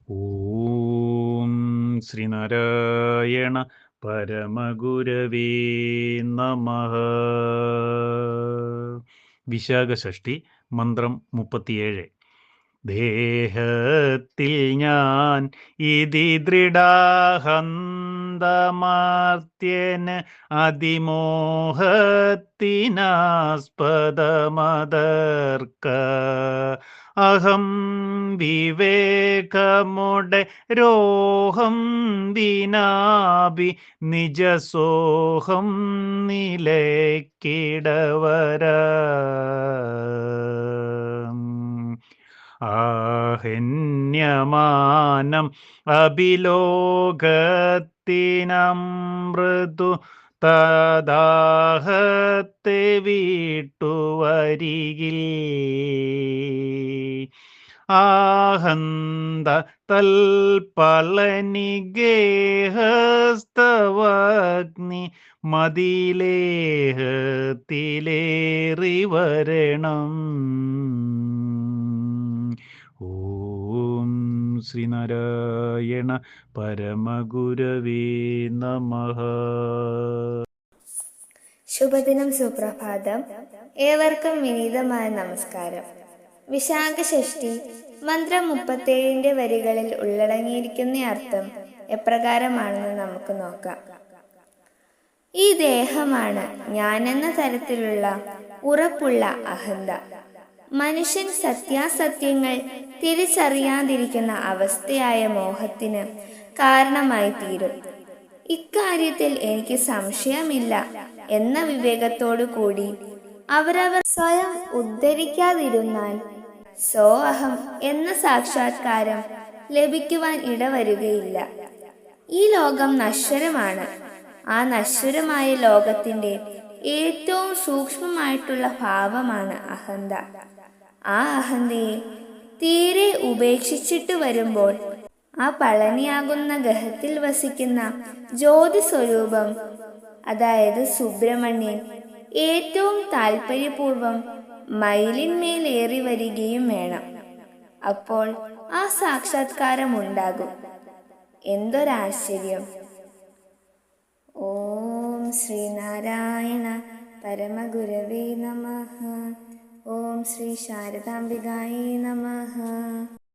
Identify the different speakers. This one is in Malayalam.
Speaker 1: ഓം ശ്രീനാരായണ പരമഗുരവേ നമഃ. വിശാഖഷഷ്ഠി മന്ത്രം 37. ദേഹത്തിൽ ഞാൻ ഇതി ദൃഢാഹന്തമാർത്യന് അതിമോഹത്തിനാസ്പദമതർക്ക അഹം വിവേകമുടെ രോഹം വിനാഭി നിജസോഹം നിലയ്ക്കിടവര ആഹന്യമാനം അഭിലോകത്തിനമൃതു തദാഹത്തെ വീട്ടുവരികിൽ ആഹന്ത തൽപളനിഗേഹസ്തവഗ്നി മതിലേഹത്തിലേറി വരണം. ഓം ശ്രീനാരായണ പരമഗുരവേ നമഃ.
Speaker 2: ശുഭദിനം, സുപ്രഭാതം. ഏവർക്കും വിനീതമായ നമസ്കാരം. വിശാഖഷഷ്ഠി മന്ത്രം 37 വരികളിൽ ഉള്ളടങ്ങിയിരിക്കുന്ന അർത്ഥം എപ്രകാരമാണെന്ന് നമുക്ക് നോക്കാം. ഈ ദേഹമാണ് ഞാനെന്ന തരത്തിലുള്ള ഉറപ്പുള്ള അഹന്ത. മനുഷ്യൻ സത്യാസത്യങ്ങൾ തിരിച്ചറിയാതിരിക്കുന്ന അവസ്ഥയായ മോഹത്തിന് കാരണമായി തീരും. ഇക്കാര്യത്തിൽ എനിക്ക് സംശയമില്ല എന്ന വിവേകത്തോടു കൂടി അവരവർ സ്വയം ഉദ്ധരിക്കാതിരുന്നാൽ സോ അഹം എന്ന സാക്ഷാത്കാരം ലഭിക്കുവാൻ ഇടവരുകയില്ല. ഈ ലോകം നശ്വരമാണ്. ആ നശ്വരമായ ലോകത്തിന്റെ ഏറ്റവും സൂക്ഷ്മമായിട്ടുള്ള ഭാവമാണ് അഹന്ത. ആ അഹന്തയെ തീരെ ഉപേക്ഷിച്ചിട്ട് വരുമ്പോൾ ആ പളനിയാകുന്ന ഗഹത്തിൽ വസിക്കുന്ന ജ്യോതി സ്വരൂപം, അതായത് സുബ്രഹ്മണ്യൻ, ഏറ്റവും താല്പര്യപൂർവം മയിലിന്മേലേറി വരികയും വേണം. അപ്പോൾ ആ സാക്ഷാത്കാരം ഉണ്ടാകും. എന്തൊരാശ്ചര്യം! ഓം ശ്രീനാരായണ പരമഗുരവേ നമഃ. ഓം ശ്രീ ശാരദാംബികായേ നമഃ.